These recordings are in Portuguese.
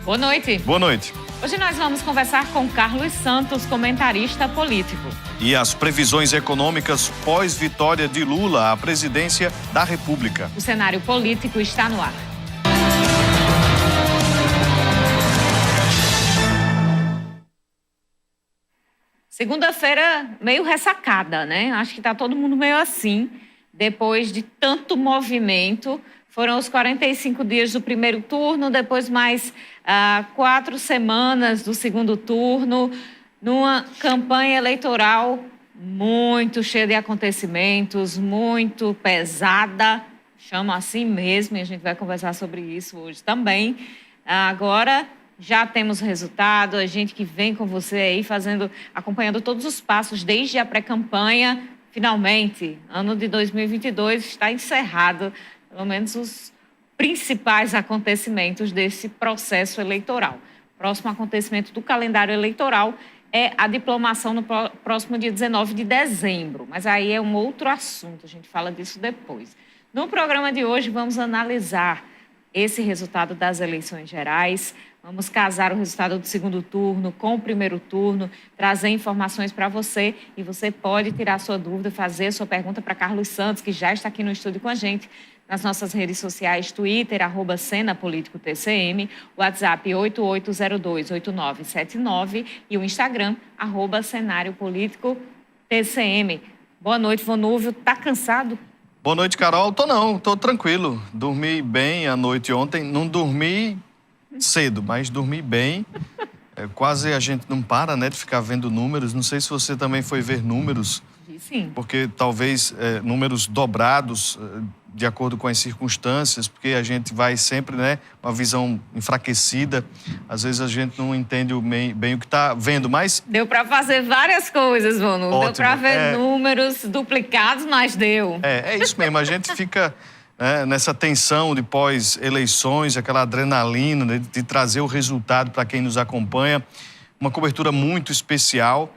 Boa noite. Boa noite. Hoje nós vamos conversar com Carlos Santos, comentarista político. E as previsões econômicas pós-vitória de Lula à presidência da República. O cenário político está no ar. Segunda-feira meio ressacada, né? Acho que está todo mundo meio assim, depois de tanto movimento. Foram os 45 dias do primeiro turno, depois mais 4 semanas do segundo turno, numa campanha eleitoral muito cheia de acontecimentos, muito pesada, chama assim mesmo, e a gente vai conversar sobre isso hoje também. Agora já temos resultado, a gente que vem com você aí acompanhando todos os passos desde a pré-campanha. Finalmente, ano de 2022 está encerrado, pelo menos os principais acontecimentos desse processo eleitoral. O próximo acontecimento do calendário eleitoral é a diplomação no próximo dia 19 de dezembro, mas aí é um outro assunto, a gente fala disso depois. No programa de hoje, vamos analisar esse resultado das eleições gerais, vamos casar o resultado do segundo turno com o primeiro turno, trazer informações para você e você pode tirar sua dúvida, fazer sua pergunta para Carlos Santos, que já está aqui no estúdio com a gente, nas nossas redes sociais, Twitter, @CenaPolíticoTCM, WhatsApp 88028979 e o Instagram, @CenárioPolíticoTCM. Boa noite, Vonúvio. Tá cansado? Boa noite, Carol. Tô tranquilo. Dormi bem a noite ontem. Não dormi cedo, mas dormi bem. Quase a gente não para, né, de ficar vendo números. Não sei se você também foi ver números. Sim. Porque talvez números dobrados de acordo com as circunstâncias, porque a gente vai sempre, né, uma visão enfraquecida. Às vezes a gente não entende bem o que está vendo, mas... Deu para fazer várias coisas, Vonu. Deu para ver números duplicados, mas deu. É isso mesmo. A gente fica nessa tensão de pós-eleições, aquela adrenalina de trazer o resultado para quem nos acompanha. Uma cobertura muito especial.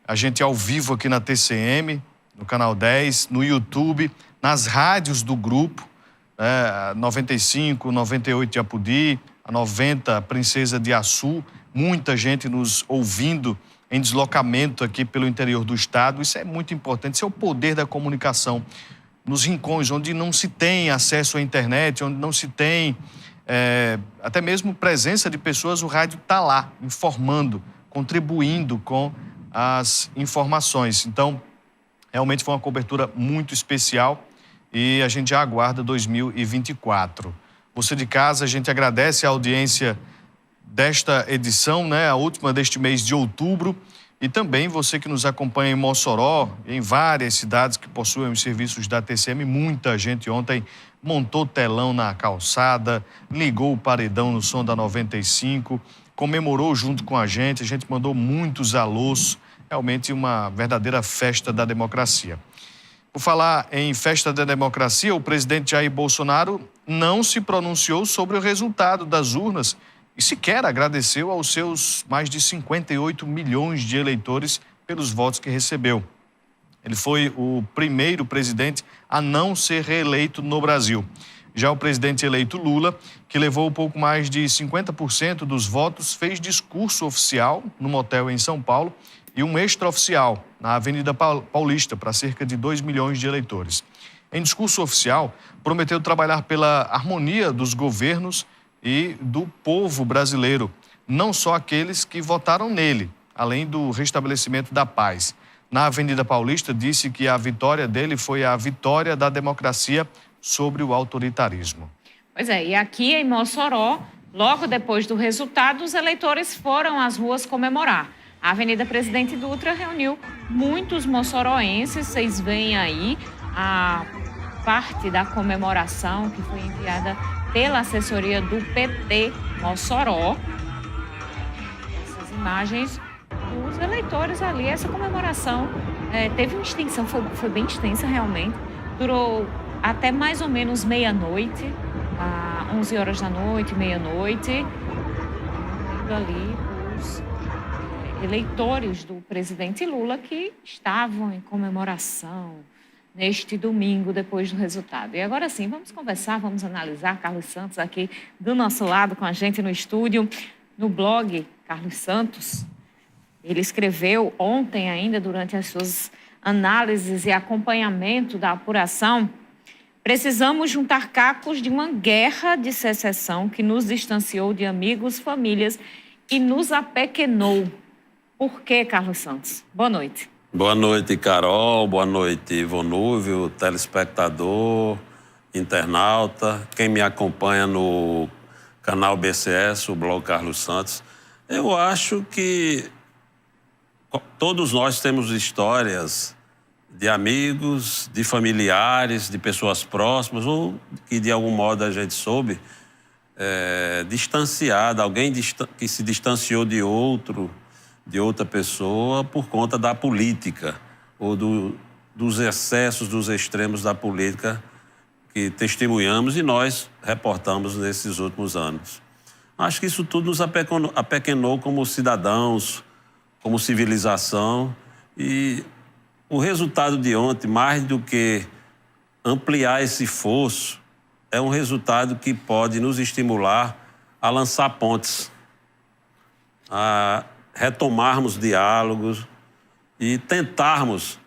A gente ao vivo aqui na TCM, no Canal 10, no YouTube, nas rádios do grupo, a 95, 98 de Apodi, a 90 Princesa de Açu, muita gente nos ouvindo em deslocamento aqui pelo interior do estado. Isso é muito importante, isso é o poder da comunicação. Nos rincões onde não se tem acesso à internet, onde não se tem até mesmo presença de pessoas, o rádio está lá, informando, contribuindo com as informações. Então, realmente foi uma cobertura muito especial e a gente já aguarda 2024. Você de casa, a gente agradece a audiência desta edição, né, a última deste mês de outubro, e também você que nos acompanha em Mossoró, em várias cidades que possuem os serviços da TCM. Muita gente ontem montou telão na calçada, ligou o paredão no som da 95, comemorou junto com a gente mandou muitos alôs, realmente uma verdadeira festa da democracia. Por falar em festa da democracia, o presidente Jair Bolsonaro não se pronunciou sobre o resultado das urnas e sequer agradeceu aos seus mais de 58 milhões de eleitores pelos votos que recebeu. Ele foi o primeiro presidente a não ser reeleito no Brasil. Já o presidente eleito Lula, que levou um pouco mais de 50% dos votos, fez discurso oficial no motel em São Paulo e um extraoficial na Avenida Paulista para cerca de 2 milhões de eleitores. Em discurso oficial, prometeu trabalhar pela harmonia dos governos e do povo brasileiro, não só aqueles que votaram nele, além do restabelecimento da paz. Na Avenida Paulista, disse que a vitória dele foi a vitória da democracia sobre o autoritarismo. Pois é, e aqui em Mossoró, logo depois do resultado, os eleitores foram às ruas comemorar. A Avenida Presidente Dutra reuniu muitos moçoroenses. Vocês veem aí a parte da comemoração que foi enviada pela assessoria do PT Mossoró. Essas imagens dos eleitores ali, essa comemoração teve uma extensão, foi bem extensa realmente, durou até mais ou menos meia-noite, 11 horas da noite, meia-noite, vendo ali os eleitores do presidente Lula que estavam em comemoração neste domingo depois do resultado. E agora sim, vamos conversar, vamos analisar. Carlos Santos aqui do nosso lado com a gente no estúdio. no blog Carlos Santos, ele escreveu ontem ainda, durante as suas análises e acompanhamento da apuração: precisamos juntar cacos de uma guerra de secessão que nos distanciou de amigos, famílias e nos apequenou. Por quê, Carlos Santos? Boa noite. Boa noite, Carol. Boa noite, Vonúvio, telespectador, internauta, quem me acompanha no canal BCS, o blog Carlos Santos. Eu acho que todos nós temos histórias de amigos, de familiares, de pessoas próximas, ou que de algum modo a gente soube distanciada, alguém que se distanciou de outra pessoa por conta da política ou dos excessos, dos extremos da política que testemunhamos e nós reportamos nesses últimos anos. Acho que isso tudo nos apequenou como cidadãos, como civilização, e o resultado de ontem, mais do que ampliar esse fosso, é um resultado que pode nos estimular a lançar pontes, a retomarmos diálogos e tentarmos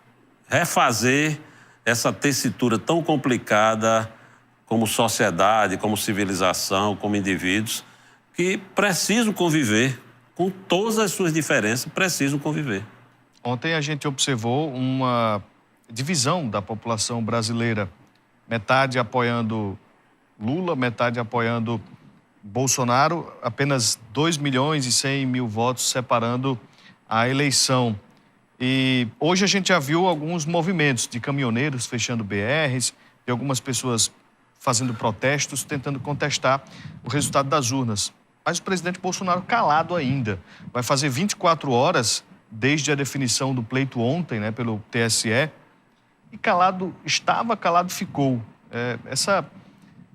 refazer essa tessitura tão complicada como sociedade, como civilização, como indivíduos, que precisam conviver com todas as suas diferenças, precisam conviver. Ontem a gente observou uma divisão da população brasileira, metade apoiando Lula, metade apoiando Bolsonaro, apenas 2.100.000 votos separando a eleição. E hoje a gente já viu alguns movimentos de caminhoneiros fechando BRs, de algumas pessoas fazendo protestos, tentando contestar o resultado das urnas. Mas o presidente Bolsonaro calado ainda. Vai fazer 24 horas desde a definição do pleito ontem, né, pelo TSE, e calado estava, calado ficou. Essa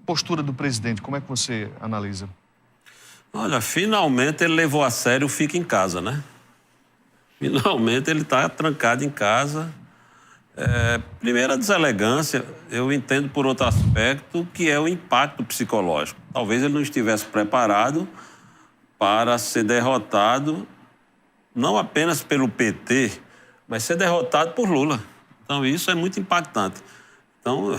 postura do presidente, como é que você analisa? Olha, finalmente ele levou a sério o fica em casa, né? Finalmente ele está trancado em casa. Primeira deselegância, eu entendo por outro aspecto, que é o impacto psicológico. Talvez ele não estivesse preparado para ser derrotado, não apenas pelo PT, mas ser derrotado por Lula. Então isso é muito impactante. Então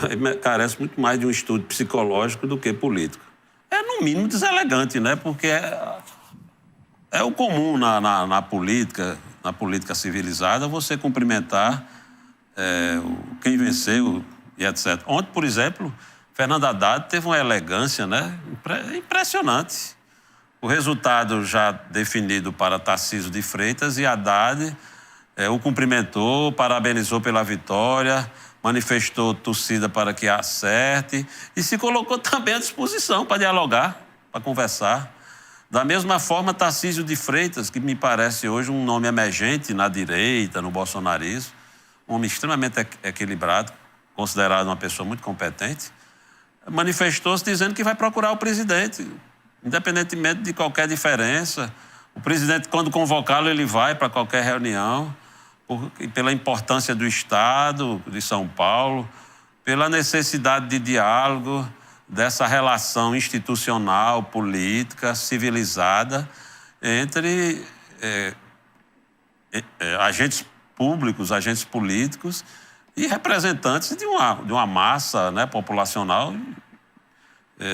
carece muito mais de um estudo psicológico do que político. É no mínimo deselegante, né? Porque é o comum na política civilizada, você cumprimentar quem venceu e etc. Ontem, por exemplo, Fernando Haddad teve uma elegância, né, impressionante. O resultado já definido para Tarcísio de Freitas, e Haddad o cumprimentou, parabenizou pela vitória, manifestou torcida para que acerte e se colocou também à disposição para dialogar, para conversar. Da mesma forma, Tarcísio de Freitas, que me parece hoje um nome emergente na direita, no bolsonarismo, um homem extremamente equilibrado, considerado uma pessoa muito competente, manifestou-se dizendo que vai procurar o presidente, independentemente de qualquer diferença. O presidente, quando convocá-lo, ele vai para qualquer reunião, pela importância do Estado de São Paulo, pela necessidade de diálogo, dessa relação institucional, política, civilizada entre agentes públicos, agentes políticos e representantes de uma massa, né, populacional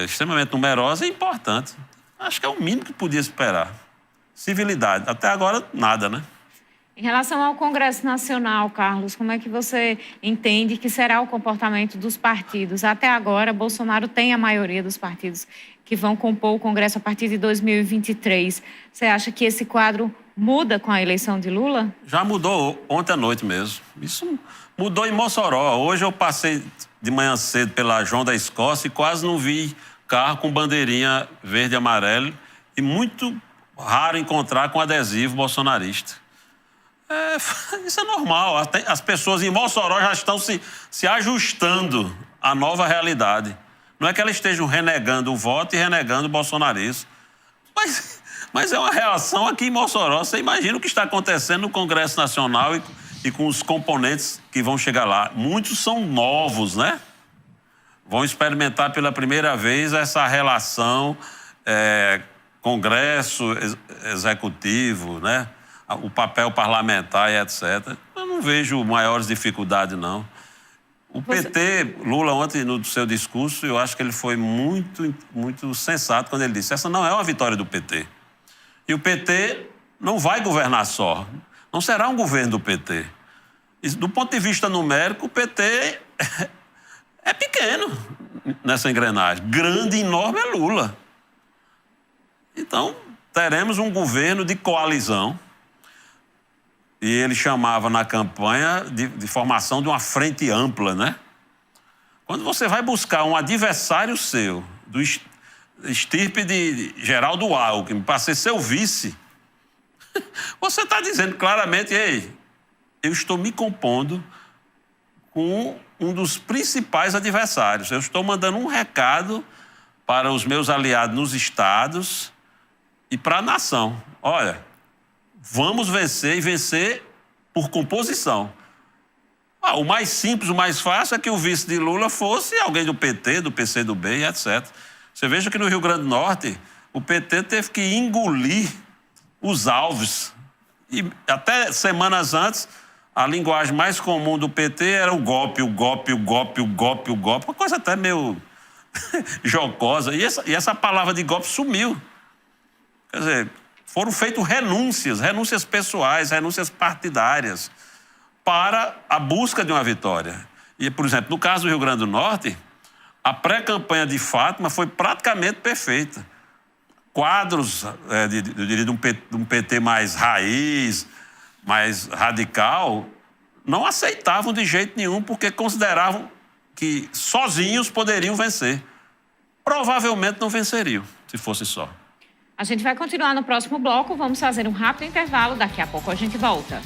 extremamente numerosa e importante. Acho que é o mínimo que podia esperar. Civilidade. Até agora, nada, né? Em relação ao Congresso Nacional, Carlos, como é que você entende que será o comportamento dos partidos? Até agora, Bolsonaro tem a maioria dos partidos que vão compor o Congresso a partir de 2023. Você acha que esse quadro muda com a eleição de Lula? Já mudou ontem à noite mesmo. Isso mudou em Mossoró. Hoje eu passei de manhã cedo pela João da Escócia e quase não vi carro com bandeirinha verde e amarelo, e muito raro encontrar com adesivo bolsonarista. Isso é normal. As pessoas em Mossoró já estão se ajustando à nova realidade. Não é que elas estejam renegando o voto e renegando o bolsonarismo. Mas é uma reação aqui em Mossoró. Você imagina o que está acontecendo no Congresso Nacional e com os componentes que vão chegar lá. Muitos são novos, né? Vão experimentar pela primeira vez essa relação Congresso, Executivo, né? O papel parlamentar e etc. Eu não vejo maiores dificuldades, não. O PT, Lula ontem no seu discurso, eu acho que ele foi muito sensato quando ele disse: essa não é uma vitória do PT. E o PT não vai governar só. Não será um governo do PT. E, do ponto de vista numérico, o PT é pequeno nessa engrenagem. Grande, enorme é Lula. Então, teremos um governo de coalizão. E ele chamava na campanha de formação de uma frente ampla, né? Quando você vai buscar um adversário seu, do estirpe de Geraldo Alckmin, para ser seu vice, você está dizendo claramente: ei, eu estou me compondo com um dos principais adversários. Eu estou mandando um recado para os meus aliados nos estados e para a nação. Olha, vamos vencer e vencer por composição. O mais simples, o mais fácil é que o vice de Lula fosse alguém do PT, do PCdoB e etc. Você veja que no Rio Grande do Norte o PT teve que engolir os alvos. E até semanas antes, a linguagem mais comum do PT era o golpe, o golpe, o golpe, o golpe, o golpe. Uma coisa até meio jocosa. E essa palavra de golpe sumiu. Quer dizer, foram feitas renúncias pessoais, renúncias partidárias, para a busca de uma vitória. E, por exemplo, no caso do Rio Grande do Norte, a pré-campanha de Fátima foi praticamente perfeita. Quadros, eu diria, de um PT mais raiz, mais radical, não aceitavam de jeito nenhum, porque consideravam que sozinhos poderiam vencer. Provavelmente não venceriam, se fosse só. A gente vai continuar no próximo bloco, vamos fazer um rápido intervalo, daqui a pouco a gente volta.